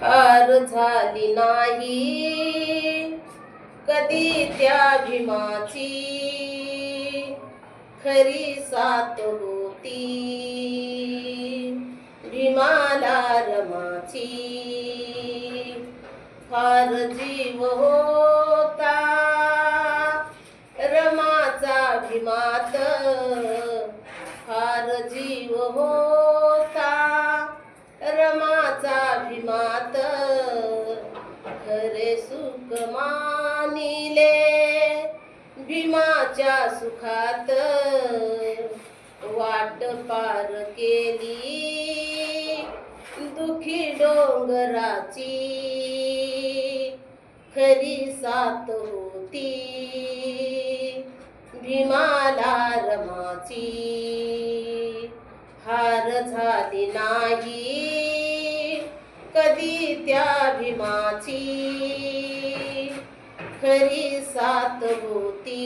हार झाली नाही कधी त्या भीमाची, खरी साथ होती भीमाला रमाची. फार जीव होता रमाचा भीमात, फार जीव होता रमाचा भीमात. खरे सुख मानिले भीमाच्या सुखात, वाट पार केली दुखी डोंगराची, खरी साथ होती भीमाला रमाची. हार झाली नाही कधी त्या भीमाची, खरी साथ होती